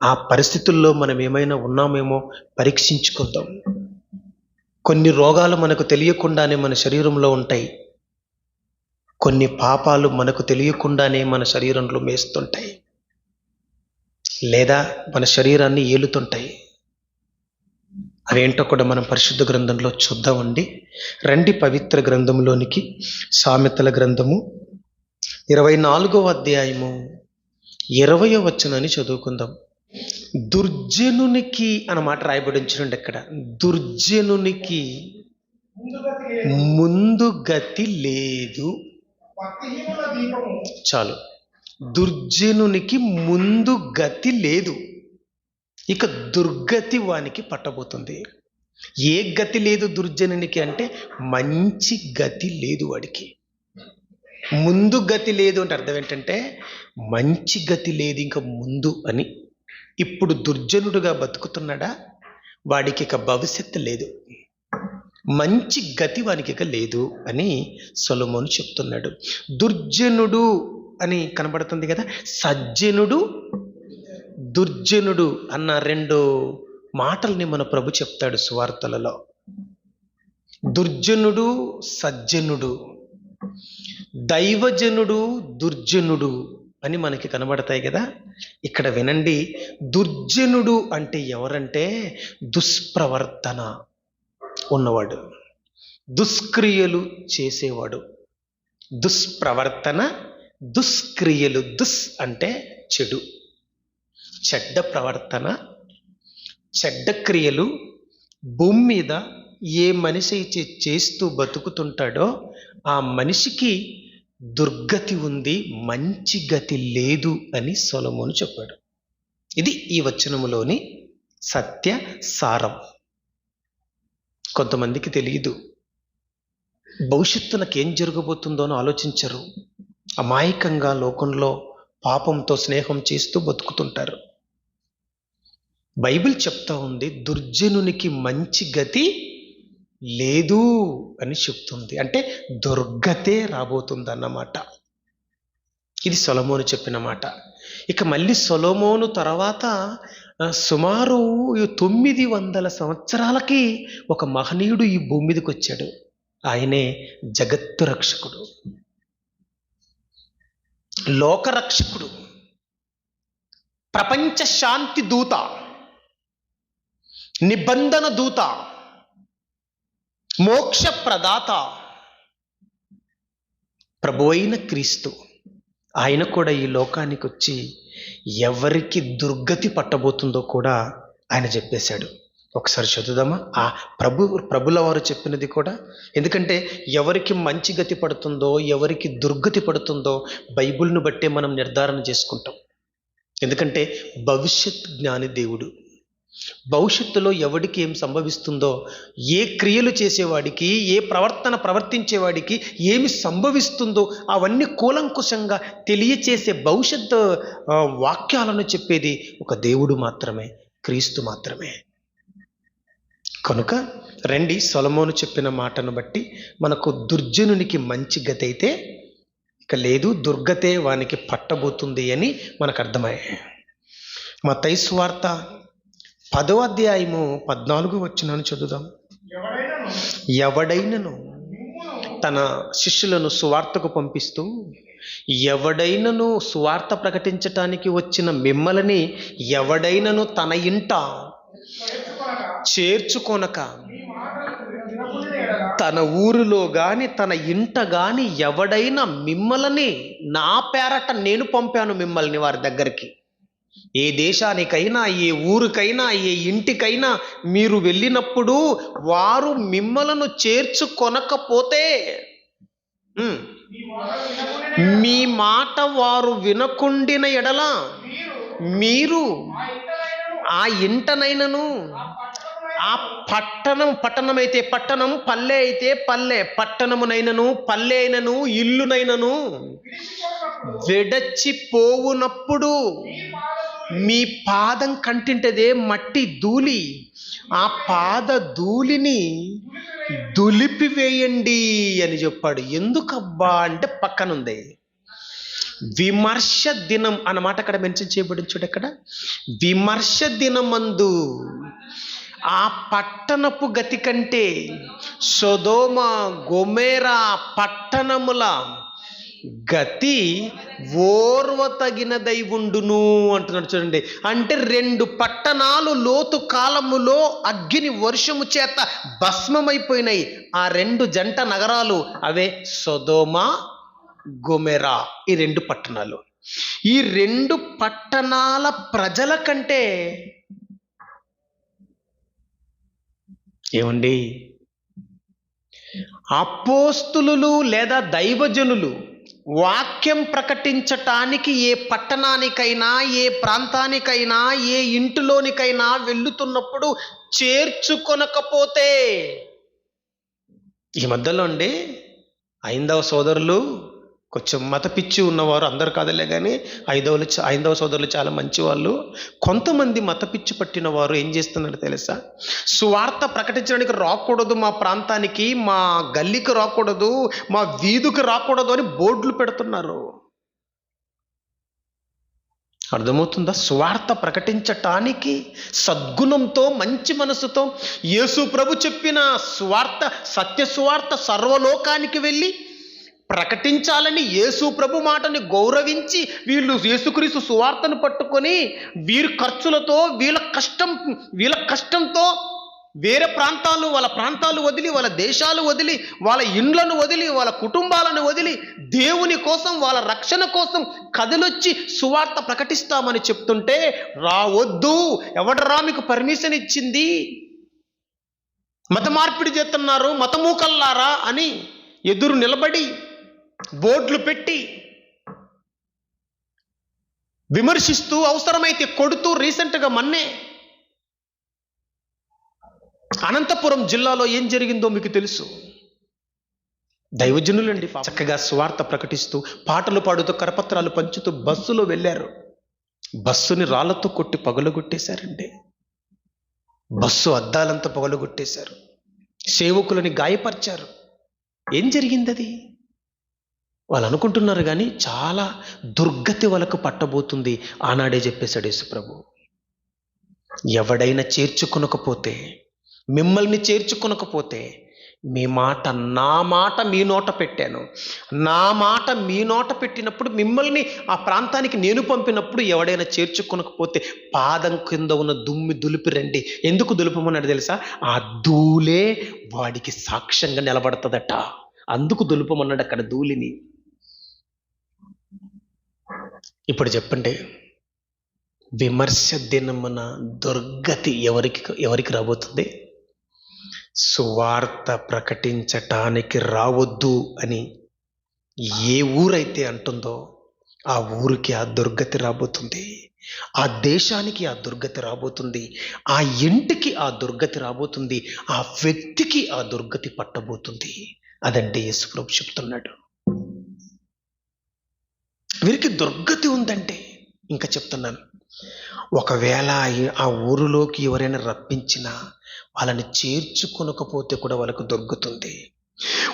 ఆ పరిస్థితుల్లో మనం ఏమైనా ఉన్నామేమో పరీక్షించుకుందాం. కొన్ని రోగాలు మనకు తెలియకుండానే మన శరీరంలో ఉంటాయి. కొన్ని పాపాలు మనకు తెలియకుండానే మన శరీరంలో మేస్తుంటాయి, లేదా మన శరీరాన్ని ఏలుతుంటాయి. అవేంటో కూడా మనం పరిశుద్ధ గ్రంథంలో చూద్దామండి. రండి పవిత్ర గ్రంథంలోనికి. సామెతల గ్రంథము 24వ అధ్యాయము 20వ వచనాన్ని చదువుకుందాం. దుర్జనునికి అన్నమాట రాయబడి ఉంచండి. ఇక్కడ దుర్జనునికి ముందు గతి లేదు. చాలు. దుర్జనునికి ముందు గతి లేదు, ఇక దుర్గతి వానికి పట్టబోతుంది. ఏ గతి లేదు దుర్జనునికి అంటే మంచి గతి లేదు వాడికి. ముందు గతి లేదు అంటే అర్థం ఏంటంటే మంచి గతి లేదు ఇంకా ముందు అని. ఇప్పుడు దుర్జనుడుగా బతుకుతున్నాడా, వాడికి ఇక భవిష్యత్తు లేదు, మంచి గతి వానికి ఇక లేదు అని సొలొమోను చెప్తున్నాడు. దుర్జనుడు అని కనబడుతుంది కదా, సజ్జనుడు దుర్జనుడు అన్న 2 మాటల్ని మన ప్రభు చెప్తాడు సువార్తలలో. దుర్జనుడు, సజ్జనుడు, దైవజనుడు, దుర్జనుడు అని మనకి కనబడతాయి కదా. ఇక్కడ వినండి, దుర్జనుడు అంటే ఎవరంటే దుష్ప్రవర్తన ఉన్నవాడు, దుష్క్రియలు చేసేవాడు. దుష్ప్రవర్తన, దుష్క్రియలు. దుస్ అంటే చెడు, చెడ్డ ప్రవర్తన, చెడ్డ క్రియలు. భూమి మీద ఏ మనిషి అయితే చేస్తూ బతుకుతుంటాడో ఆ మనిషికి దుర్గతి ఉంది, మంచి గతి లేదు అని సొలొమోను చెప్పాడు. ఇది ఈ వచనములోని సత్య సారం. కొంతమందికి తెలియదు, భవిష్యత్తు నాకేం జరగబోతుందో అని ఆలోచించరు. అమాయకంగా లోకంలో పాపంతో స్నేహం చేస్తూ బతుకుతుంటారు. బైబిల్ చెప్తా ఉంది, దుర్జనునికి మంచి గతి లేదు అని చెప్తుంది. అంటే దుర్గతే రాబోతుంది అన్నమాట. ఇది సొలొమోను చెప్పిన మాట. ఇక మళ్ళీ సొలొమోను తర్వాత సుమారు 900 సంవత్సరాలకి ఒక మహనీయుడు ఈ భూమి మీదకి వచ్చాడు. ఆయనే జగత్తు రక్షకుడు, లోకరక్షకుడు, ప్రపంచ శాంతి దూత, నిబంధన దూత, మోక్ష ప్రదాత, ప్రభువైన క్రీస్తు. ఆయన కూడా ఈ లోకానికి వచ్చి ఎవరికి దుర్గతి పట్టబోతుందో కూడా ఆయన చెప్పేశాడు. ఒకసారి చదువుదామా ఆ ప్రభుల వారు చెప్పినది కూడా. ఎందుకంటే ఎవరికి మంచి గతి పడుతుందో ఎవరికి దుర్గతి పడుతుందో బైబిల్ను బట్టే మనం నిర్ధారణ చేసుకుంటాం. ఎందుకంటే భవిష్యత్ జ్ఞాని దేవుడు. భవిష్యత్తులో ఎవడికి ఏం సంభవిస్తుందో, ఏ క్రియలు చేసేవాడికి, ఏ ప్రవర్తన ప్రవర్తించేవాడికి ఏమి సంభవిస్తుందో అవన్నీ కూలంకుషంగా తెలియచేసే భవిష్యత్తు వాక్యాలను చెప్పేది ఒక దేవుడు మాత్రమే, క్రీస్తు మాత్రమే. కనుక రండి, సొలొమోను చెప్పిన మాటను బట్టి మనకు దుర్జనునికి మంచి గతి అయితే ఇక లేదు, దుర్గతే వానికి పట్టబోతుంది అని మనకు అర్థమయ్యాయి. మత్తయి సువార్త 10వ అధ్యాయము 14వ వచనాన్ని చదువుదాం. ఎవడైనను తన శిష్యులను సువార్తకు పంపిస్తూ, ఎవడైనను సువార్త ప్రకటించటానికి వచ్చిన మిమ్మల్ని ఎవడైనను తన ఇంట చేర్చుకొనక, తన ఊరిలో గాని తన ఇంట గాని ఎవడైనా మిమ్మల్ని నా పేరట నేను పంపాను మిమ్మల్ని వారి దగ్గరికి. ఏ దేశానికైనా, ఏ ఊరికైనా, ఏ ఇంటికైనా మీరు వెళ్ళినప్పుడు వారు మిమ్మలను చేర్చుకొనకపోతే, మీ మాట వారు వినకుండిన ఎడల మీరు ఆ ఇంటనైనను, ఆ పట్టణమైతే పట్టణం, పల్లె అయితే పల్లె, పట్టణమునైనను పల్లె అయినను ఇల్లునైనను విడచిపోవునప్పుడు మీ పాదం కంటింటదే మట్టి ధూళి, ఆ పాద ధూళిని దులిపివేయండి అని చెప్పాడు. ఎందుకబ్బా అంటే పక్కనుంది. విమర్శ దినం అన్నమాట అక్కడ మెన్షన్ చేయబడింది. చూడు అక్కడ, విమర్శ దినమందు ఆ పట్టణపు గతి కంటే సొదొమ గొమొర్రా పట్టణముల గతి ఓర్వతగినదై ఉండును అంటున్నాడు. చూడండి, అంటే 2 పట్టణాలు లోతు కాలములో అగ్ని వర్షము చేత భస్మమైపోయినాయి. ఆ 2 జంట నగరాలు అవే సొదొమ గొమొర్రా. ఈ 2 పట్టణాలు, ఈ 2 పట్టణాల ప్రజల కంటే ఏమండి, అపోస్తులు లేదా దైవజనులు వాక్యం ప్రకటించటానికి ఏ పట్టణానికైనా, ఏ ప్రాంతానికైనా, ఏ ఇంటిలోనికైనా వెళ్తున్నప్పుడు చేర్చుకొనకపోతే, ఈ మధ్యలో అండి హైందవ సోదరులు కొంచెం మత పిచ్చి ఉన్నవారు, అందరు కాదులే కానీ హైందవ సోదరులు చాలా మంచి వాళ్ళు. కొంతమంది మత పిచ్చి పట్టిన వారు ఏం చేస్తున్నారో తెలుసా? సువార్త ప్రకటించడానికి రాకూడదు, మా ప్రాంతానికి, మా గల్లీకి రాకూడదు, మా వీధికి రాకూడదు అని బోర్డులు పెడుతున్నారు. అర్థమవుతుందా? సువార్త ప్రకటించటానికి సద్గుణంతో, మంచి మనసుతో యేసు ప్రభు చెప్పిన సువార్త, సత్య సువార్త సర్వలోకానికి వెళ్ళి ప్రకటించాలని యేసు ప్రభు మాటని గౌరవించి వీళ్ళు యేసుక్రీస్తు సువార్తను పట్టుకొని వీరి ఖర్చులతో, వీళ్ళ కష్టంతో వేరే ప్రాంతాలు, వాళ్ళ ప్రాంతాలు వదిలి, వాళ్ళ దేశాలు వదిలి, వాళ్ళ ఇండ్లను వదిలి, వాళ్ళ కుటుంబాలను వదిలి దేవుని కోసం, వాళ్ళ రక్షణ కోసం కదిలొచ్చి సువార్త ప్రకటిస్తామని చెప్తుంటే, రావద్దు, ఎవడరా మీకు పర్మిషన్ ఇచ్చింది, మత మార్పిడి చేస్తున్నారు, మతమూకల్లారా అని ఎదురు నిలబడి బోర్డులు పెట్టి విమర్శిస్తూ, అవసరమైతే కొడుతూ, రీసెంట్గా మొన్నే అనంతపురం జిల్లాలో ఏం జరిగిందో మీకు తెలుసు. దైవజనులండి చక్కగా సువార్త ప్రకటిస్తూ, పాటలు పాడుతూ, కరపత్రాలు పంచుతూ బస్సులో వెళ్ళారు. బస్సుని రాళ్లతో కొట్టి పగలగొట్టేశారండి. బస్సు అద్దాలంతా పగలగొట్టేశారు. సేవకులని గాయపరిచారు. ఏం జరిగింది? అది వాళ్ళు అనుకుంటున్నారు కానీ చాలా దుర్గతి వాళ్ళకు పట్టబోతుంది. ఆనాడే చెప్పేశాడు యేసు ప్రభు, ఎవడైనా చేర్చుకొనకపోతే, మిమ్మల్ని చేర్చుకొనకపోతే, మీ మాట, నా మాట మీ నోట పెట్టాను, నా మాట మీ నోట పెట్టినప్పుడు, మిమ్మల్ని ఆ ప్రాంతానికి నేను పంపినప్పుడు ఎవడైనా చేర్చుకొనకపోతే పాదం కింద ఉన్న దుమ్మి దులిపి రండి. ఎందుకు దులుపమన్నాడు తెలుసా? ఆ ధూళే వాడికి సాక్ష్యంగా నిలబడుతుందట. అందుకు దులుపమన్నాడు అక్కడ ధూళిని. ఇప్పుడు చెప్పండి, విమర్శ దినమున దుర్గతి ఎవరికి రాబోతుంది? సువార్త ప్రకటించటానికి రావద్దు అని ఏ ఊరైతే అంటుందో ఆ ఊరికి ఆ దుర్గతి రాబోతుంది. ఆ దేశానికి ఆ దుర్గతి రాబోతుంది. ఆ ఇంటికి ఆ దుర్గతి రాబోతుంది. ఆ వ్యక్తికి ఆ దుర్గతి పట్టబోతుంది. అదంటే యేసు ప్రభు చెప్తున్నాడు. వీరికి దుర్గతి ఉందంటే, ఇంకా చెప్తున్నాను, ఒకవేళ ఆ ఊరిలోకి ఎవరైనా రప్పించినా వాళ్ళని చేర్చుకొనకపోతే కూడా వాళ్ళకు దుర్గతుంది.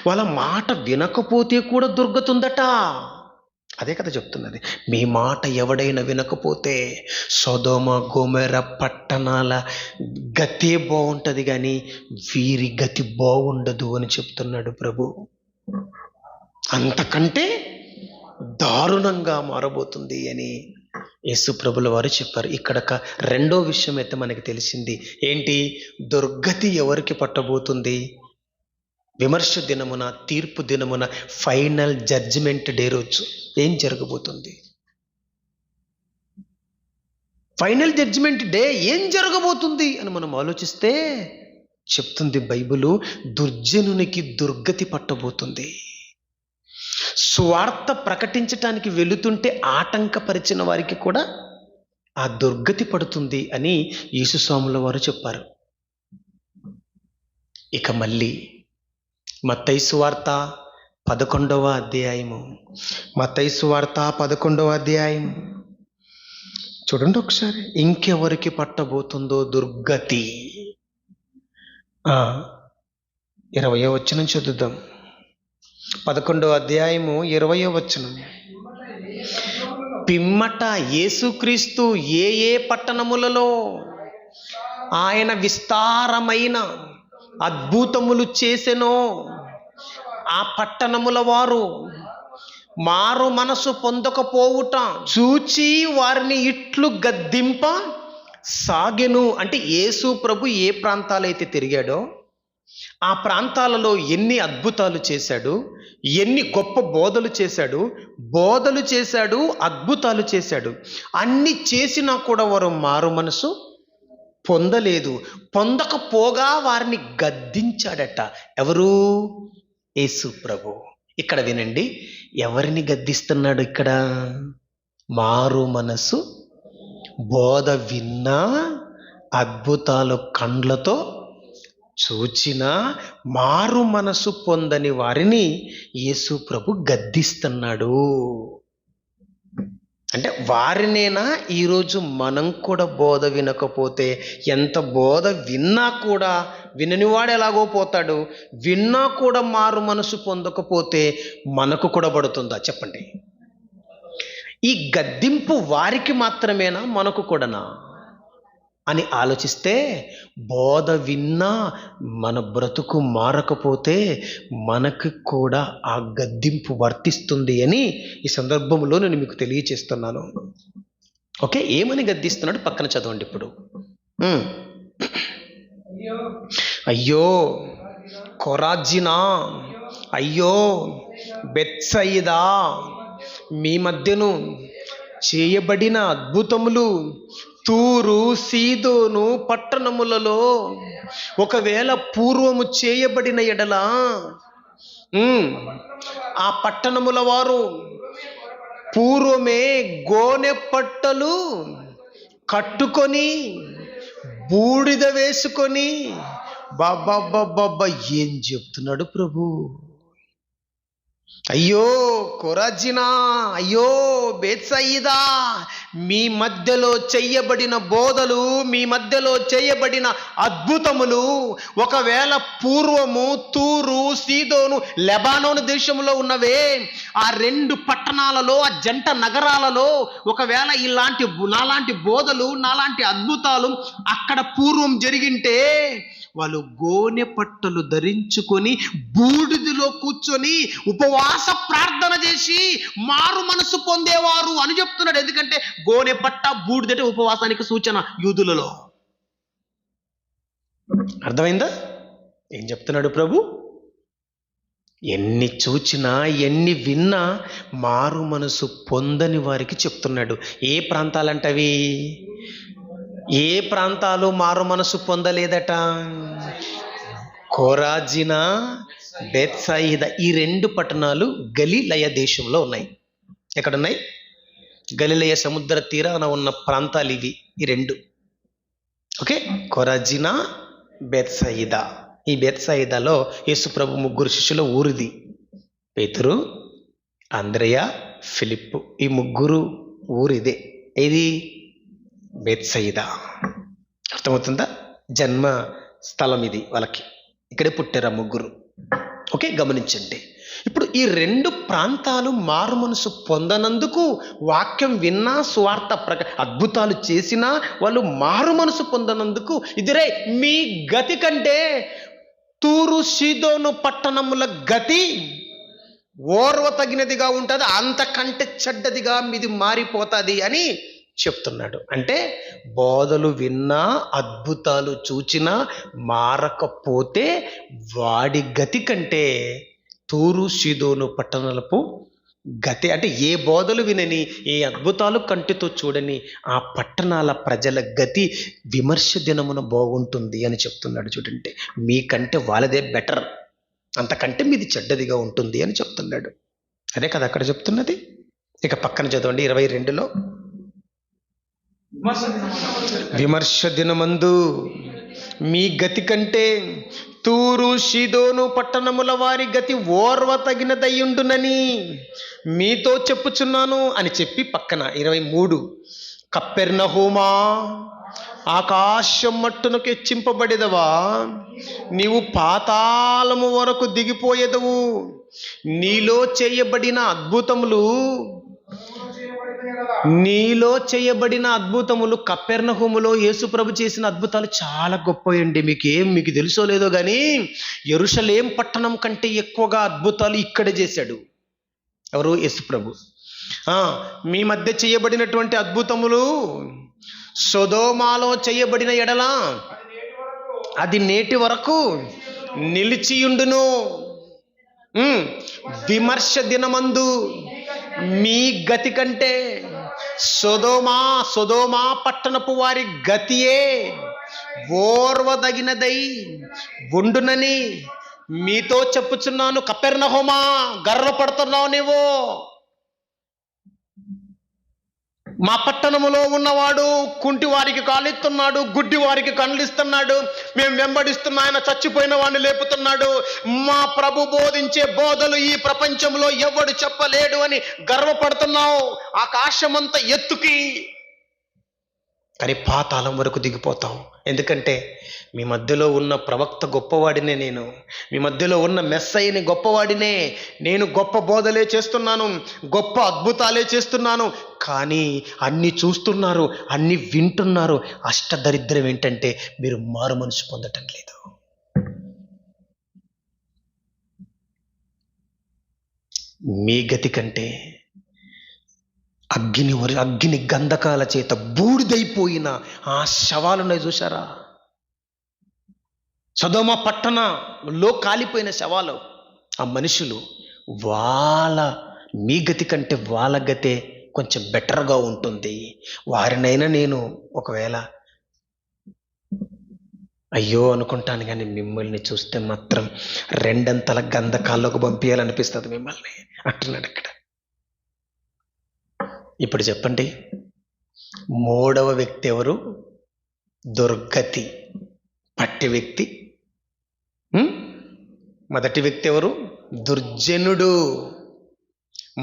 వాళ్ళ మాట వినకపోతే కూడా దుర్గతుందట. అదే కదా చెప్తున్నది. మీ మాట ఎవడైనా వినకపోతే సొదొమ గొమొర్రా పట్టణాల గతే బాగుంటుంది కానీ వీరి గతి బాగుండదు అని చెప్తున్నాడు ప్రభు. అంతకంటే దారుణంగా మారబోతుంది అని యేసు ప్రభుల వారు చెప్పారు. ఇక్కడ రెండో విషయం అయితే మనకి తెలిసింది. ఏంటి? దుర్గతి ఎవరికి పట్టబోతుంది? విమర్శ దినమున, తీర్పు దినమున, ఫైనల్ జడ్జిమెంట్ డే రోజు ఏం జరగబోతుంది? ఫైనల్ జడ్జిమెంట్ డే ఏం జరగబోతుంది అని మనం ఆలోచిస్తే చెప్తుంది బైబిలు, దుర్జనునికి దుర్గతి పట్టబోతుంది. సువార్త ప్రకటించటానికి వెళుతుంటే ఆటంకపరిచిన వారికి కూడా ఆ దుర్గతి పడుతుంది అని యేసుస్వాముల వారు చెప్పారు. ఇక మళ్ళీ మత్తయి సువార్త 11వ అధ్యాయము, మత్తయి సువార్త 11వ అధ్యాయం చూడండి ఒకసారి. ఇంకెవరికి పట్టబోతుందో దుర్గతి. 20వ వచనం చదువుదాం. 11వ అధ్యాయము 20వ వచనం. పిమ్మట యేసుక్రీస్తు ఏ ఏ పట్టణములలో ఆయన విస్తారమైన అద్భుతములు చేసెనో ఆ పట్టణముల వారు మారు మనసు పొందకపోవుట చూచి వారిని ఇట్లు గద్దింప సాగెను. అంటే యేసు ప్రభు ఏ ప్రాంతాలైతే తిరిగాడో ఆ ప్రాంతాలలో ఎన్ని అద్భుతాలు చేశాడు, ఎన్ని గొప్ప బోధలు చేశాడు, అద్భుతాలు చేశాడు. అన్ని చేసినా కూడా వారు మారు మనసు పొందలేదు. పొందకపోగా వారిని గద్దించాడట. ఎవరు? యేసు ప్రభు. ఇక్కడ వినండి, ఎవరిని గద్దిస్తున్నాడు ఇక్కడ? మారు మనసు, బోధ విన్నా, అద్భుతాలు కండ్లతో చూచిన మారు మనసు పొందని వారిని యేసు ప్రభు గద్దిస్తున్నాడు. అంటే వారినేనా ఈరోజు మనం కూడా బోధ వినకపోతే, ఎంత బోధ విన్నా కూడా విననివాడు ఎలాగో పోతాడు, విన్నా కూడా మారు మనసు పొందకపోతే మనకు కూడా పడుతుందా చెప్పండి? ఈ గద్దింపు వారికి మాత్రమేనా, మనకు కూడానా అని ఆలోచిస్తే, బోధ విన్నా మన బ్రతుకు మారకపోతే మనకు కూడా ఆ గద్దింపు వర్తిస్తుంది అని ఈ సందర్భంలో నేను మీకు తెలియచేస్తున్నాను. ఓకే, ఏమని గద్దిస్తున్నాడు పక్కన చదవండి ఇప్పుడు. అయ్యో కొరాజినా, అయ్యో బెత్సయిదా, మీ మధ్యను చేయబడిన అద్భుతములు తూరు సీదోను పట్టణములలో ఒకవేళ పూర్వము చేయబడిన ఎడల ఆ పట్టణముల వారు పూర్వమే గోనె పట్టలు కట్టుకొని బూడిద వేసుకొని, బాబా ఏం చెప్తున్నాడు ప్రభు? అయ్యో కొరాజినా, అయ్యో బేత్సయిదా, మీ మధ్యలో చేయబడిన బోధలు, మీ మధ్యలో చేయబడిన అద్భుతములు ఒకవేళ పూర్వము తూరు సీదోను లెబానోను దేశంలో ఉన్నవే ఆ 2 పట్టణాలలో, ఆ జంట నగరాలలో ఒకవేళ నాలాంటి బోధలు, నాలాంటి అద్భుతాలు అక్కడ పూర్వం జరిగింటే వాళ్ళు గోనె పట్టలు ధరించుకొని బూడిదలో కూర్చొని ఉపవాస ప్రార్థన చేసి మారు మనసు పొందేవారు అని చెప్తున్నాడు. ఎందుకంటే గోనె పట్ట, బూడిదంటే ఉపవాసానికి సూచన యూదులలో. అర్థమైందా ఏం చెప్తున్నాడు ప్రభు? ఎన్ని చూచినా, ఎన్ని విన్నా మారు మనసు పొందని వారికి చెప్తున్నాడు. ఏ ప్రాంతాలంటవి? ఏ ప్రాంతాలు మారు మనసు పొందలేదట? కొరాజినా, బెత్సయిదా. ఈ 2 పట్టణాలు గలిలయ దేశంలో ఉన్నాయి. ఎక్కడున్నాయి? గలిలయ సముద్ర తీరాన ఉన్న ప్రాంతాలు ఇవి, ఈ 2. ఓకే, కొరాజినా, బెత్సయిదా. ఈ బెత్సయిదాలో యేసు ప్రభు 3 శిష్యుల ఊరిది. పేతురు, అంద్రెయ, ఫిలిప్పు. ఈ 3 ఊరిదే. ఇది బెత్సయిదా. అర్థమవుతుందా? జన్మ స్థలం ఇది వాళ్ళకి. ఇక్కడే పుట్టారు 3. ఓకే, గమనించండి. ఇప్పుడు ఈ 2 ప్రాంతాలు మారు మనసు పొందనందుకు, వాక్యం విన్నా, సువార్త అద్భుతాలు చేసినా వాళ్ళు మారు మనసు పొందనందుకు ఇదిరే మీ గతి కంటే తూరు సీదోను పట్టణముల గతి ఓర్వ తగినదిగా ఉంటుంది, అంతకంటే చెడ్డదిగా మీది మారిపోతుంది అని చెప్తున్నాడు. అంటే బోధలు విన్నా, అద్భుతాలు చూచినా మారకపోతే వాడి గతి కంటే తూరు సీదోను పట్టణాలపు గతి, అంటే ఏ బోధలు వినని, ఏ అద్భుతాలు కంటితో చూడని ఆ పట్టణాల ప్రజల గతి విమర్శ దినమున బాగుంటుంది అని చెప్తున్నాడు. చూడండి, మీకంటే వాళ్ళదే బెటర్, అంతకంటే మీది చెడ్డదిగా ఉంటుంది అని చెప్తున్నాడు. అదే కదా అక్కడ చెప్తున్నది. ఇక పక్కన చదవండి 22లో, విమర్శ దినమందు మీ గతి కంటే తూరు సీదోను పట్టణముల వారి గతి ఓర్వ తగినదయ్యుండునని మీతో చెప్పుచున్నాను అని చెప్పి పక్కన 23, కపెర్నహూమా, ఆకాశం మట్టునకు హెచ్చింపబడేదవా, నీవు పాతాళము వరకు దిగిపోయేదవు, నీలో చేయబడిన అద్భుతములు నీలో చేయబడిన అద్భుతములు, కపెర్నహూములో యేసుప్రభు చేసిన అద్భుతాలు చాలా గొప్పయండి. మీకు తెలుసో లేదో కానీ యెరూషలేం పట్టణం కంటే ఎక్కువగా అద్భుతాలు ఇక్కడే చేశాడు. ఎవరు? యేసుప్రభు. మీ మధ్య చేయబడినటువంటి అద్భుతములు సొదొమలో చేయబడిన ఎడల అది నేటి వరకు నిలిచియుండును. విమర్శ దినమందు మీ గతి కంటే సొదొమ పట్టణపు వారి గతియే ఓర్వదగినదై ఉండునని మీతో చెప్పుచున్నాను. కపెర్నహూమా, గర్వపడుతున్నావు నీవు. మా పట్టణములో ఉన్నవాడు కుంటి వారికి కాలిస్తున్నాడు, గుడ్డి వారికి కళ్ళిస్తున్నాడు, మేము వెంబడిస్తున్న ఆయన చచ్చిపోయిన వాడిని లేపుతున్నాడు. మా ప్రభు బోధించే బోధలు ఈ ప్రపంచంలో ఎవడు చెప్పలేడు అని గర్వపడుతున్నావు. ఆకాశమంతా ఎత్తుకి, కానీ పాతాళం వరకు దిగిపోతాం. ఎందుకంటే మీ మధ్యలో ఉన్న ప్రవక్త గొప్పవాడినే, నేను మీ మధ్యలో ఉన్న మెస్సయ్యని గొప్పవాడినే. నేను గొప్ప బోధలే చేస్తున్నాను, గొప్ప అద్భుతాలే చేస్తున్నాను, కానీ అన్ని చూస్తున్నారు, అన్ని వింటున్నారు. అష్టదరిద్రం ఏంటంటే మీరు మారు మనసు పొందటం లేదు. మీ గతి కంటే అగ్ని గంధకాల చేత బూడిదైపోయిన ఆ శవాలున్నాయి చూసారా? సొదొమ పట్టణంలో కాలిపోయిన శవాలు. ఆ మనుషులు మీ గతి కంటే వాళ్ళ గతే కొంచెం బెటర్గా ఉంటుంది. వారినైనా నేను ఒకవేళ అయ్యో అనుకుంటాను, కానీ మిమ్మల్ని చూస్తే మాత్రం రెండంతల గంధకాల్లోకి పంపించాలనిపిస్తుంది మిమ్మల్ని అంటున్నాడు ఇక్కడ. ఇప్పుడు చెప్పండి, మూడవ వ్యక్తి ఎవరు? దుర్గతి పట్టి వ్యక్తి. మొదటి వ్యక్తి ఎవరు? దుర్జనుడు.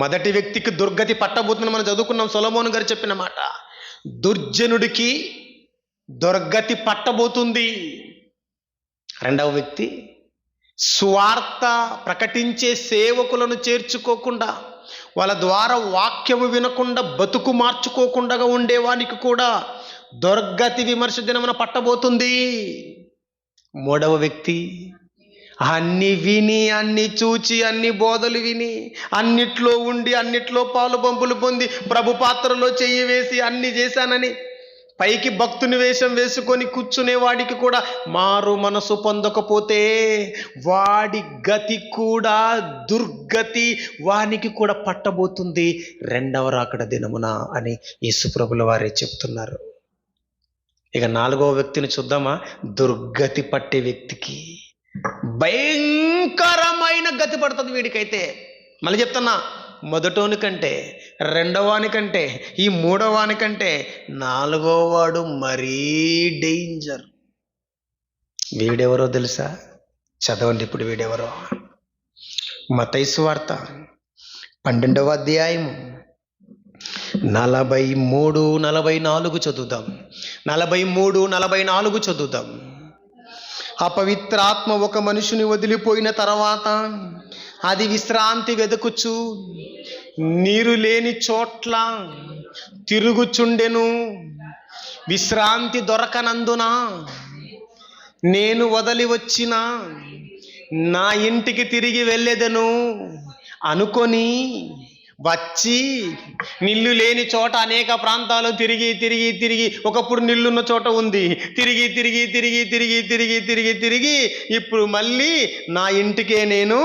మొదటి వ్యక్తికి దుర్గతి పట్టబోతుందని మనం చదువుకున్నాం. సొలొమోను గారు చెప్పిన మాట. దుర్జనుడికి దుర్గతి పట్టబోతుంది. రెండవ వ్యక్తి స్వార్థ ప్రకటించే సేవకులను చేర్చుకోకుండా, వాళ్ళ ద్వారా వాక్యము వినకుండా బతుకు మార్చుకోకుండా ఉండేవానికి కూడా దుర్గతి విమర్శ దినమున పట్టబోతుంది. మూడవ వ్యక్తి అన్ని విని, అన్ని చూచి, అన్ని బోధలు విని, అన్నిట్లో ఉండి, అన్నిట్లో పాలు పంపులు పొంది, ప్రభు పాత్రలో చెయ్యి వేసి అన్ని చేశానని పైకి భక్తుని వేషం వేసుకొని కూర్చునే వాడికి కూడా మారు మనసు పొందకపోతే వాడి గతి కూడా దుర్గతి వానికి కూడా పట్టబోతుంది రెండవ రాకడ దినమున అని యేసుప్రభుల వారే చెప్తున్నారు. ఇక నాలుగవ వ్యక్తిని చూద్దామా? దుర్గతి పట్టే వ్యక్తికి భయంకరమైన గతి పడుతుంది వీడికైతే. మళ్ళీ చెప్తున్నా, మొదటోని కంటే, రెండవానికంటే, ఈ మూడవానికంటే నాలుగోవాడు మరీ డేంజర్. వీడెవరో తెలుసా? చదవండి ఇప్పుడు వీడెవరో. మత్తయి సువార్త 12వ అధ్యాయము 43-44 చదువుదాం. 43-44 చదువుదాం. అపవిత్రాత్మ ఒక మనుషుని వదిలిపోయిన తర్వాత అది విశ్రాంతి వెదకుచు నీరు లేని చోట్ల తిరుగుచుండెను. విశ్రాంతి దొరకనందున నేను వదిలి వచ్చిన నా ఇంటికి తిరిగి వెళ్ళెదను అనుకొని వచ్చి నీళ్లు లేని చోట అనేక ప్రాంతాలు తిరిగి ఒకప్పుడు నీళ్లున్న చోట ఉంది, తిరిగి ఇప్పుడు మళ్ళీ నా ఇంటికే నేను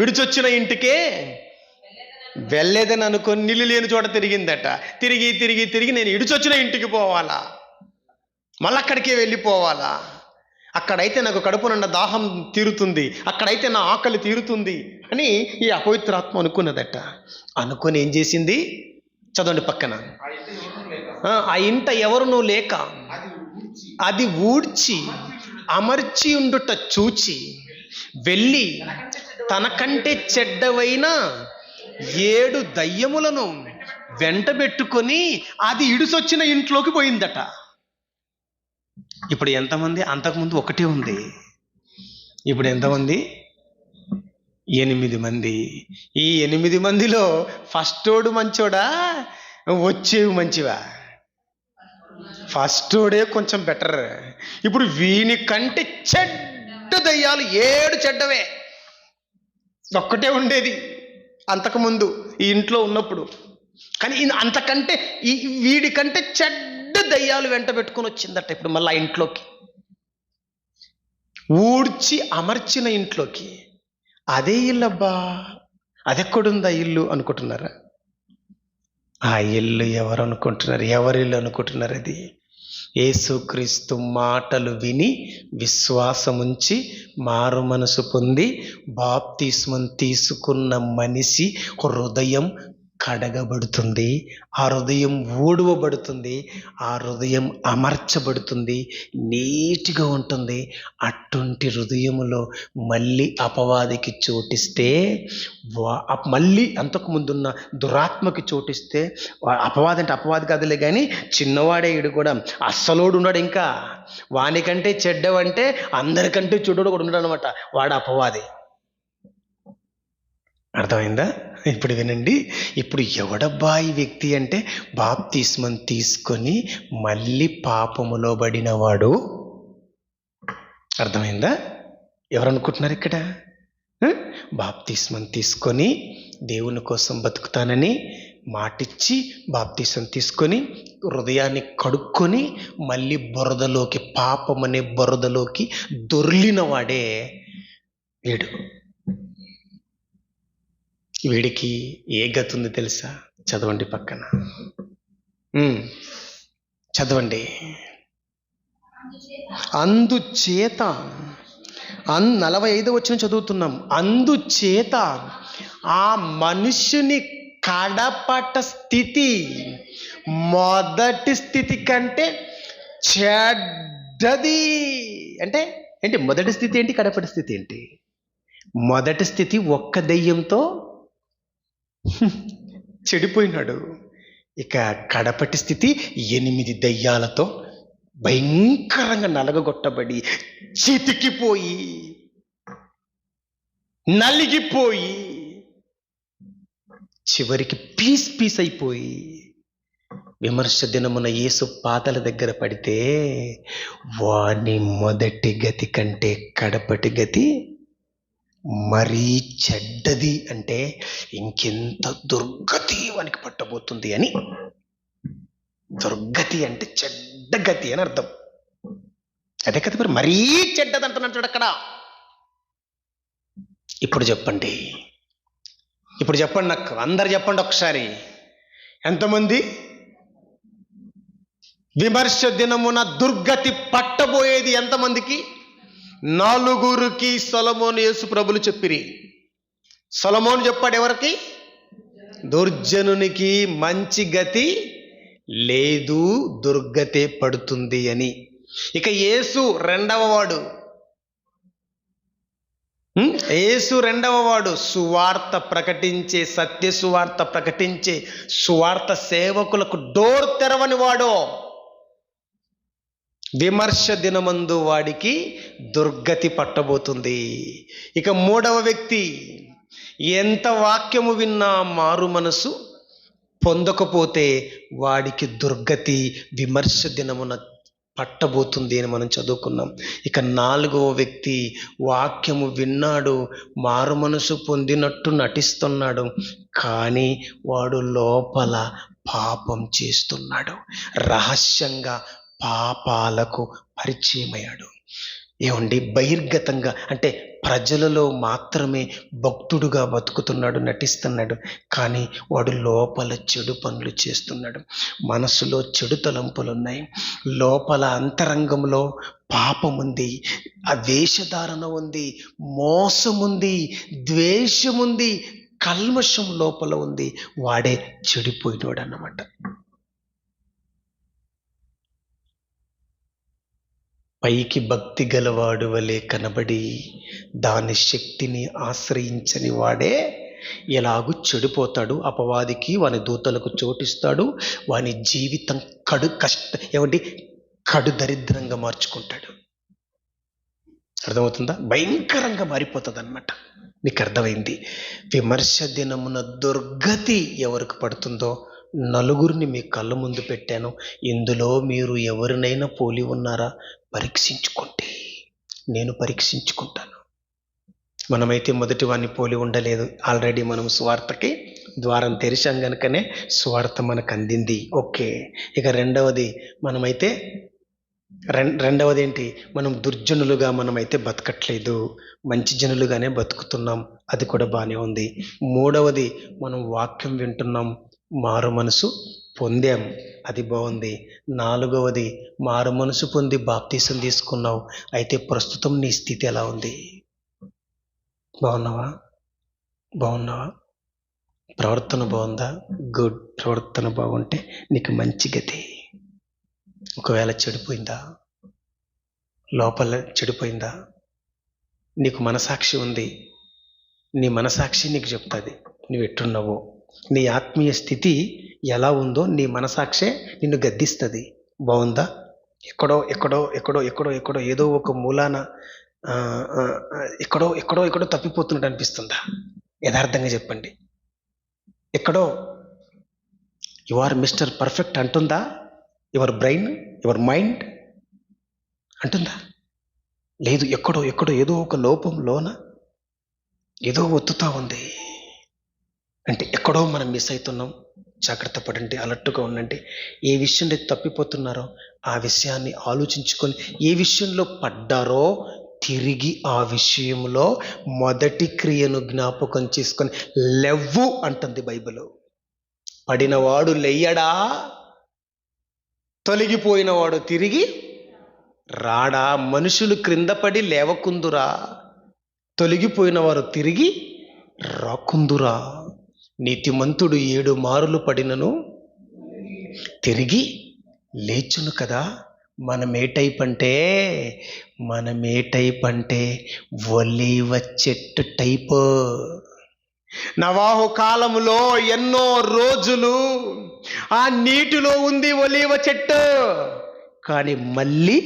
విడిచొచ్చిన ఇంటికే వెళ్ళేదని అనుకొని నీళ్ళు లేని చోట తిరిగిందట. తిరిగి నేను విడిచొచ్చిన ఇంటికి పోవాలా, మళ్ళీ అక్కడికే వెళ్ళిపోవాలా, అక్కడైతే నాకు కడుపు నిండా దాహం తీరుతుంది, అక్కడైతే నా ఆకలి తీరుతుంది అని ఈ అపవిత్రాత్మ అనుకున్నదట. అనుకొని ఏం చేసింది? చదవండి పక్కన. ఆ ఇంట ఎవరునూ లేక అది ఊడ్చి అమర్చి ఉండుట చూచి వెళ్ళి తనకంటే చెడ్డవైన 7 దయ్యములను వెంటబెట్టుకొని అది ఇడుసొచ్చిన ఇంట్లోకి పోయిందట. ఇప్పుడు ఎంతమంది? అంతకుముందు ఒకటే ఉంది, ఇప్పుడు ఎంతమంది? 8 మంది. ఈ 8 మందిలో ఫస్టోడు మంచోడా, వచ్చేవి మంచివా? ఫస్టోడే కొంచెం బెటర్. ఇప్పుడు వీని కంటే చెడ్డ దయ్యాలు 7 చెడ్డవే ఒక్కటే ఉండేది అంతకుముందు ఈ ఇంట్లో ఉన్నప్పుడు. కానీ అంతకంటే వీడికంటే చెడ్డ దయ్యాలు వెంట పెట్టుకొని వచ్చిందట ఇప్పుడు మళ్ళీ ఆ ఇంట్లోకి, ఊడ్చి అమర్చిన ఇంట్లోకి. అదే ఇల్లబ్బా, అదెక్కడుందా ఇల్లు అనుకుంటున్నారా? ఆ ఇల్లు ఎవరు అనుకుంటున్నారు? ఎవరి ఇల్లు అనుకుంటున్నారు? అది యేసుక్రీస్తు మాటలు విని విశ్వాసముంచి మారు మనసు పొంది బాప్తిస్మం తీసుకున్న మనిషి హృదయం కడగబడుతుంది, ఆ హృదయం ఊడవబడుతుంది, ఆ హృదయం అమర్చబడుతుంది, నీటిగా ఉంటుంది. అటువంటి హృదయములో మళ్ళీ అపవాదికి చోటిస్తే, మళ్ళీ అంతకుముందున్న దురాత్మకి చోటిస్తే, అపవాది అంటే అపవాది కదలే కానీ చిన్నవాడే ఈడు కూడా, అస్సలోడు ఉన్నాడు. ఇంకా వానికంటే చెడ్డవంటే అందరికంటే చెడ్డోడు కూడా ఉన్నాడు అనమాట, వాడు అపవాది. అర్థమైందా? ఇప్పుడు వినండి. ఇప్పుడు ఎవడబ్బా ఈ వ్యక్తి అంటే, బాప్తిస్మం తీసుకొని మళ్ళీ పాపములో పడినవాడు. అర్థమైందా? ఎవరనుకుంటున్నారు ఇక్కడ? బాప్తిస్మం తీసుకొని దేవుని కోసం బతుకుతానని మాటిచ్చి బాప్తిస్మం తీసుకొని హృదయాన్ని కడుక్కొని మళ్ళీ బురదలోకి, పాపమనే బురదలోకి దొర్లిన వాడే వీడు. వీడికి ఏ గతి ఉంది తెలుసా? చదవండి పక్కన, చదవండి. అందుచేత 45వ వచనం చదువుతున్నాం. అందుచేత ఆ మనుష్యుని కడపట స్థితి మొదటి స్థితి కంటే చెడ్డది. అంటే ఏంటి మొదటి స్థితి ఏంటి, కడపటి స్థితి ఏంటి? మొదటి స్థితి ఒక్క దెయ్యంతో చెడిపోయినాడు. ఇక కడపటి స్థితి 8 దయ్యాలతో భయంకరంగా నలగగొట్టబడి చితికిపోయి నలిగిపోయి చివరికి పీస్ అయిపోయి విమర్శ దినమున యేసు పాదాల దగ్గర పడితే వాని మొదటి గతి కంటే కడపటి గతి మరీ చెడ్డది. అంటే ఇంకెంత దుర్గతి వానికి పట్టబోతుంది అని. దుర్గతి అంటే చెడ్డ గతి అని అర్థం. అదే కదా మరి, మరీ చెడ్డది అంటున్నాడు అక్కడ. ఇప్పుడు చెప్పండి నాకు అందరు చెప్పండి ఒకసారి, ఎంతమంది విమర్శ దినమున దుర్గతి పట్టబోయేది ఎంతమందికి? 4 సొలొమోను యేసు ప్రభులు చెప్పిరి. సొలొమోను చెప్పాడు ఎవరికి? దుర్జనునికి మంచి గతి లేదు, దుర్గతే పడుతుంది అని. ఇక యేసు రెండవ వాడు సువార్త ప్రకటించే, సత్య సువార్త ప్రకటించే సువార్త సేవకులకు డోర్ తెరవని వాడు. విమర్శ దినమందు వాడికి దుర్గతి పట్టబోతుంది. ఇక 3వ వ్యక్తి, ఎంత వాక్యము విన్నా మారు మనసు పొందకపోతే వాడికి దుర్గతి విమర్శ దినమున పట్టబోతుంది అని మనం చదువుకున్నాం. ఇక 4వ వ్యక్తి, వాక్యము విన్నాడు, మారు మనసు పొందినట్టు నటిస్తున్నాడు, కానీ వాడు లోపల పాపం చేస్తున్నాడు, రహస్యంగా పాపాలకు పరిచయమయ్యాడు. ఏమండి, బహిర్గతంగా అంటే ప్రజలలో మాత్రమే భక్తుడుగా బతుకుతున్నాడు, నటిస్తున్నాడు, కానీ వాడు లోపల చెడు పనులు చేస్తున్నాడు. మనసులో చెడు తలంపులు ఉన్నాయి, లోపల అంతరంగంలో పాపం ఉంది, అవేషధారణ ఉంది, మోసం ఉంది, ద్వేషం ఉంది, కల్మషం లోపల ఉంది. వాడే చెడిపోయినోడు అన్నమాట. పైకి భక్తి గలవాడు వలె కనబడి దాని శక్తిని ఆశ్రయించని వాడే ఎలాగూ చెడిపోతాడు. అపవాదికి, వాని దూతలకు చోటిస్తాడు. వాని జీవితం కడు దరిద్రంగా మార్చుకుంటాడు. అర్థమవుతుందా? భయంకరంగా మారిపోతుంది అన్నమాట. నీకు అర్థమైంది? విమర్శ దినమున దుర్గతి ఎవరికి పడుతుందో నలుగురిని మీ కళ్ళ ముందు పెట్టాను. ఇందులో మీరు ఎవరినైనా పోలి ఉన్నారా పరీక్షించుకోండి. నేను పరీక్షించుకుంటాను. మనమైతే మొదటి వాడిని పోలి ఉండలేదు. ఆల్రెడీ మనం సువార్తకి ద్వారం తెరిచాం కనుకనే సువార్త మనకు అందింది. ఓకే. ఇక రెండవది ఏంటి? మనం దుర్జనులుగా మనమైతే బతకట్లేదు, మంచి జనులుగానే బతుకుతున్నాం. అది కూడా బాగానే ఉంది. మూడవది, మనం వాక్యం వింటున్నాం, మారు మనసు పొందాం, అది బాగుంది. నాలుగవది, మారు మనసు పొంది బాప్తీసం తీసుకున్నావు. అయితే ప్రస్తుతం నీ స్థితి ఎలా ఉంది? బాగున్నావా? ప్రవర్తన బాగుందా? గుడ్. ప్రవర్తన బాగుంటే నీకు మంచి గతి. ఒకవేళ చెడిపోయిందా, లోపల చెడిపోయిందా, నీకు మనసాక్షి ఉంది. నీ మనసాక్షి నీకు చెప్తుంది నువ్వు ఎట్టున్నావో. నీ ఆత్మీయ స్థితి ఎలా ఉందో నీ మనసాక్షే నిన్ను గద్దిస్తుంది. బాగుందా? ఎక్కడో ఏదో ఒక మూలాన ఎక్కడో తప్పిపోతున్నట్టు అనిపిస్తుందా? యథార్థంగా చెప్పండి. ఎక్కడో యు ఆర్ మిస్టర్ పర్ఫెక్ట్ అంటుందా యువర్ బ్రెయిన్, యువర్ మైండ్ అంటుందా? లేదు. ఎక్కడో ఏదో ఒక లోపంలోన ఏదో ఒత్తుతా ఉంది. అంటే ఎక్కడో మనం మిస్ అవుతున్నాం. జాగ్రత్త పడండి, అలర్ట్గా ఉండండి. ఏ విషయంలో తప్పిపోతున్నారో ఆ విషయాన్ని ఆలోచించుకొని, ఏ విషయంలో పడ్డారో తిరిగి ఆ విషయంలో మొదటి క్రియను జ్ఞాపకం చేసుకొని లెవ్వు అంటుంది బైబిల్. పడినవాడు లెయ్యడా, తొలగిపోయినవాడు తిరిగి రాడా. మనుషులు క్రింద పడి లేవకుందురా, తొలగిపోయిన వారు తిరిగి రాకుందురా. నీతిమంతుడు 7 మారులు పడినను తిరిగి లేచును కదా. మనమే టైప్ అంటే ఒలీవ చెట్టు టైపు. నవాహు కాలములో ఎన్నో రోజులు ఆ నీటిలో ఉంది ఒలీవ చెట్టు, కానీ మళ్ళీ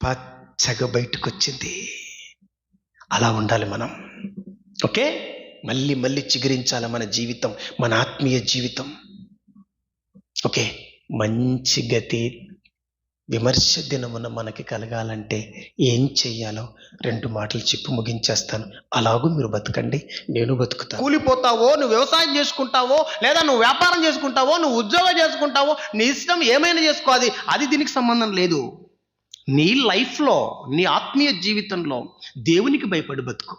పచ్చగా బయటకు వచ్చింది. అలా ఉండాలి మనం. ఓకే. మళ్ళీ చిగురించాలి మన జీవితం, మన ఆత్మీయ జీవితం. ఓకే. మంచి గతి విమర్శ దినమున మనకి కలగాలంటే ఏం చెయ్యాలో 2 మాటలు చెప్పి ముగించేస్తాను. అలాగూ మీరు బతకండి, నేను బతుకుతాను. కూలిపోతావో, నువ్వు వ్యవసాయం చేసుకుంటావో, లేదా నువ్వు వ్యాపారం చేసుకుంటావో, నువ్వు ఉద్యోగం చేసుకుంటావో, నీ ఇష్టం ఏమైనా చేసుకో. అది దీనికి సంబంధం లేదు. నీ లైఫ్లో, నీ ఆత్మీయ జీవితంలో దేవునికి భయపడి బతుకు,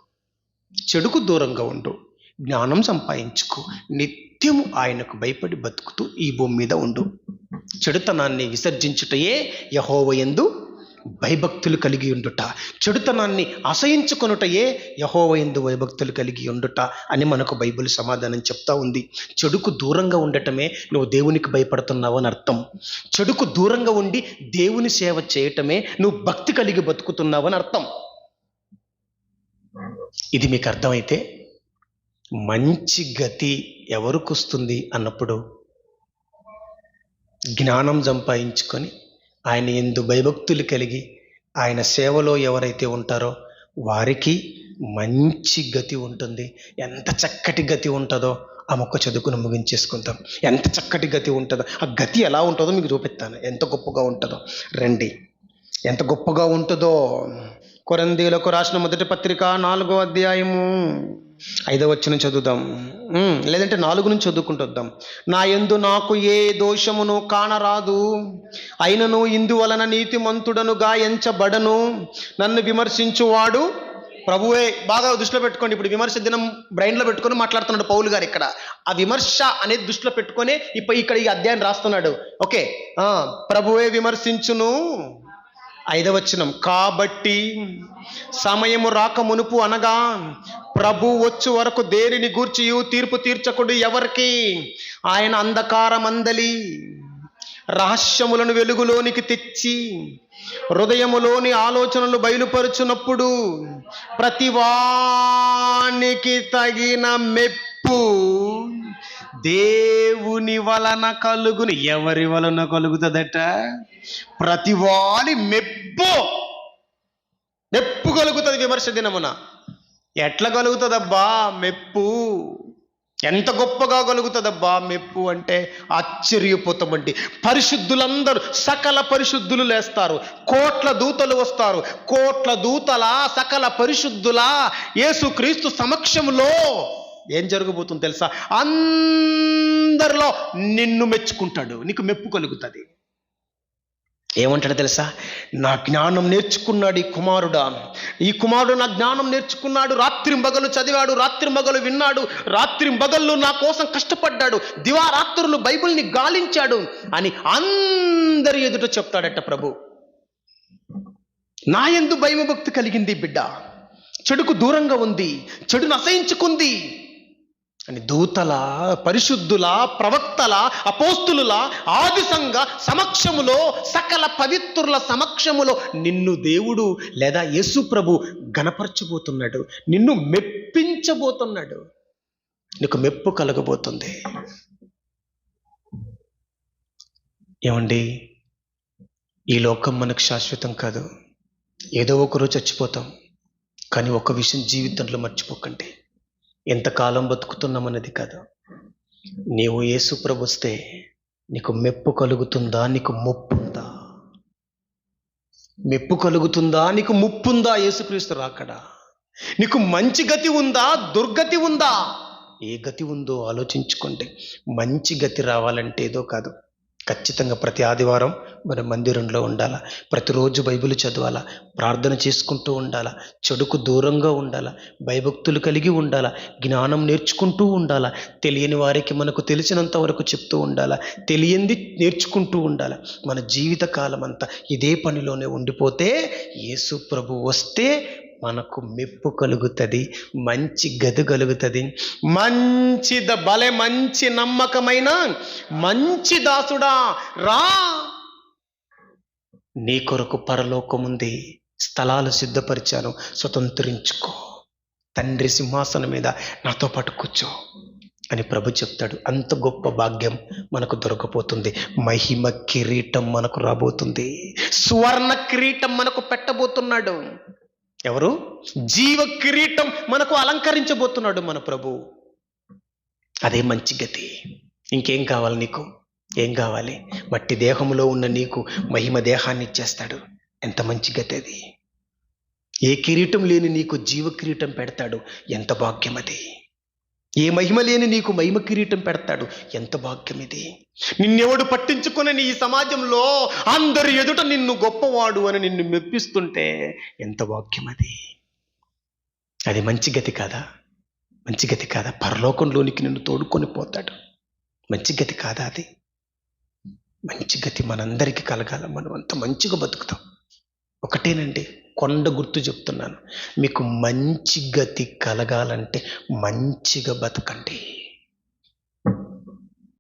చెడుకు దూరంగా ఉండు, జ్ఞానం సంపాదించుకో, నిత్యము ఆయనకు భయపడి బతుకుతూ ఈ భూమి మీద ఉండు. చెడుతనాన్ని విసర్జించుటయే యెహోవాయందు భయభక్తులు కలిగి ఉండుట, చెడుతనాన్ని అసహించుకొనుటయే యెహోవాయందు భయభక్తులు కలిగి ఉండుట అని మనకు బైబిల్ సమాధానం చెప్తా ఉంది. చెడుకు దూరంగా ఉండటమే నువ్వు దేవునికి భయపడుతున్నావు అని అర్థం. చెడుకు దూరంగా ఉండి దేవుని సేవ చేయటమే నువ్వు భక్తి కలిగి బతుకుతున్నావు అని అర్థం. ఇది మీకు అర్థమైతే మంచి గతి ఎవరికి వస్తుంది అన్నప్పుడు, జ్ఞానం సంపాదించుకొని ఆయన యందు భయభక్తులు కలిగి ఆయన సేవలో ఎవరైతే ఉంటారో వారికి మంచి గతి ఉంటుంది. ఎంత చక్కటి గతి ఉంటుందో ఆ మొక్క చదువుకుని ముగించేసుకుంటాం. ఎంత చక్కటి గతి ఉంటుందో, ఆ గతి ఎలా ఉంటుందో మీకు చూపిస్తాను. ఎంత గొప్పగా ఉంటుందో రండి. ఎంత గొప్పగా ఉంటుందో. కొరింథీయులకు రాసిన మొదటి పత్రిక 4వ అధ్యాయము 5వ వచనం చదువుదాం. లేదంటే 4 నుంచి చదువుకుంటూ వద్దాం. నా యందు నాకు ఏ దోషమును కానరాదు, అయినను ఇందువలన నీతిమంతుడనుగా ఎంచబడను. నన్ను విమర్శించువాడు ప్రభువే. బాగా దృష్టిలో పెట్టుకోండి. ఇప్పుడు విమర్శ దినం బ్రెయిన్లో పెట్టుకొని మాట్లాడుతున్నాడు పౌలు గారు. ఇక్కడ ఆ విమర్శ అనేది దృష్టిలో పెట్టుకొని ఇక్కడ ఈ అధ్యాయం రాస్తున్నాడు. ఓకే. ప్రభువే విమర్శించును. 5వ వచనం. కాబట్టి సమయము రాక మునుపు, అనగా ప్రభు వచ్చు వరకు దేనిని గూర్చియు తీర్పు తీర్చకుడు ఎవరికి. ఆయన అంధకారమందలి రహస్యములను వెలుగులోనికి తెచ్చి హృదయములోని ఆలోచనలు బయలుపరుచున్నప్పుడు ప్రతివానికి తగిన మెప్పు దేవుని వలన కలుగును. ఎవరి వలన కలుగుతుందట? ప్రతివాని మెప్పు. మెప్పు కలుగుతుంది విమర్శ దినమున. ఎట్లా కలుగుతుందబ్బా మెప్పు? ఎంత గొప్పగా కలుగుతుందబ్బా మెప్పు అంటే ఆశ్చర్యపోతామండి. పరిశుద్ధులందరూ, సకల పరిశుద్ధులు లేస్తారు, కోట్ల దూతలు వస్తారు. కోట్ల దూతల, సకల పరిశుద్ధుల యేసుక్రీస్తు సమక్షంలో ఏం జరగబోతుంది తెలుసా? అందరిలో నిన్ను మెచ్చుకుంటాడు, నీకు మెప్పు కలుగుతుంది. ఏమంటాడు తెలుసా? నా జ్ఞానం నేర్చుకున్నాడు ఈ కుమారుడు నా జ్ఞానం నేర్చుకున్నాడు, రాత్రింబగలు చదివాడు, రాత్రింబగలు విన్నాడు, రాత్రింబగళ్ళు నా కోసం కష్టపడ్డాడు, దివారాత్రులు బైబిల్ని గాలించాడు అని అందరి ఎదుట చెప్తాడట ప్రభు. నా యందు భయభక్తి కలిగింది బిడ్డ, చెడుకు దూరంగా ఉంది, చెడును అసహించుకుంది అని దూతల, పరిశుద్ధుల, ప్రవక్తల, అపోస్తులుల, ఆది సంఘ సమక్షములో, సకల పవిత్రుల సమక్షములో నిన్ను దేవుడు లేదా యేసు ప్రభు గణపరచబోతున్నాడు, నిన్ను మెప్పించబోతున్నాడు, నీకు మెప్పు కలగబోతుంది. ఏమండి, ఈ లోకం మనకు శాశ్వతం కాదు, ఏదో ఒకరోజు చచ్చిపోతాం. కానీ ఒక విషయం జీవితంలో మర్చిపోకండి, ఎంతకాలం బతుకుతున్నామన్నది కాదు. నీవు యేసు ప్రభు వస్తే నీకు మెప్పు కలుగుతుందా, నీకు ముప్పుందా? మెప్పు కలుగుతుందా, నీకు ముప్పుందా? యేసుక్రీస్తు రాకడా నీకు మంచి గతి ఉందా, దుర్గతి ఉందా? ఏ గతి ఉందో ఆలోచించుకోండి. మంచి గతి రావాలంటే ఏదో కాదు, ఖచ్చితంగా ప్రతి ఆదివారం మన మందిరంలో ఉండాలా, ప్రతిరోజు బైబిల్ చదవాలా, ప్రార్థన చేసుకుంటూ ఉండాలా, చెడుకు దూరంగా ఉండాలా, భయభక్తులు కలిగి ఉండాలా, జ్ఞానం నేర్చుకుంటూ ఉండాలా, తెలియని వారికి మనకు తెలిసినంత వరకు చెప్తూ ఉండాలా, తెలియంది నేర్చుకుంటూ ఉండాలా. మన జీవిత కాలం అంతా ఇదే పనిలోనే ఉండిపోతే యేసు ప్రభు వస్తే మనకు మెప్పు కలుగుతుంది, మంచి గది కలుగుతుంది. భలే మంచి నమ్మకమైన మంచి దాసుడా రా, నీ కొరకు పరలోకం ఉంది, స్థలాలు సిద్ధపరిచాను, స్వతంత్రించుకో, తండ్రి సింహాసనం మీద నాతో పాటు కూర్చో అని ప్రభు చెప్తాడు. అంత గొప్ప భాగ్యం మనకు దొరకపోతుంది. మహిమ కిరీటం మనకు రాబోతుంది, సువర్ణ కిరీటం మనకు పెట్టబోతున్నాడు. ఎవరు? జీవ కిరీటం మనకు అలంకరించబోతున్నాడు మన ప్రభు. అదే మంచి గతి. ఇంకేం కావాలి నీకు? ఏం కావాలి? మట్టి దేహంలో ఉన్న నీకు మహిమ దేహాన్ని ఇచ్చేస్తాడు. ఎంత మంచి గతి అది! ఏ కిరీటం లేని నీకు జీవ కిరీటం పెడతాడు, ఎంత భాగ్యం అది! ఏ మహిమ లేని నీకు మహిమ కిరీటం పెడతాడు, ఎంత భాగ్యం ఇది! నిన్నెవడు పట్టించుకుని నీ సమాజంలో అందరి ఎదుట నిన్ను గొప్పవాడు అని నిన్ను మెప్పిస్తుంటే ఎంత భాగ్యం అది! అది మంచి గతి కాదా? మంచి గతి కాదా? పరలోకంలోనికి నిన్ను తోడుకొని పోతాడు. మంచి గతి కాదా అది? మంచి గతి మనందరికీ కలగాల, మనం అంత మంచిగా బతుకుతాం. ఒకటేనండి, కొండ గుర్తు చెప్తున్నాను, మీకు మంచి గతి కలగాలంటే మంచిగా బతకండి.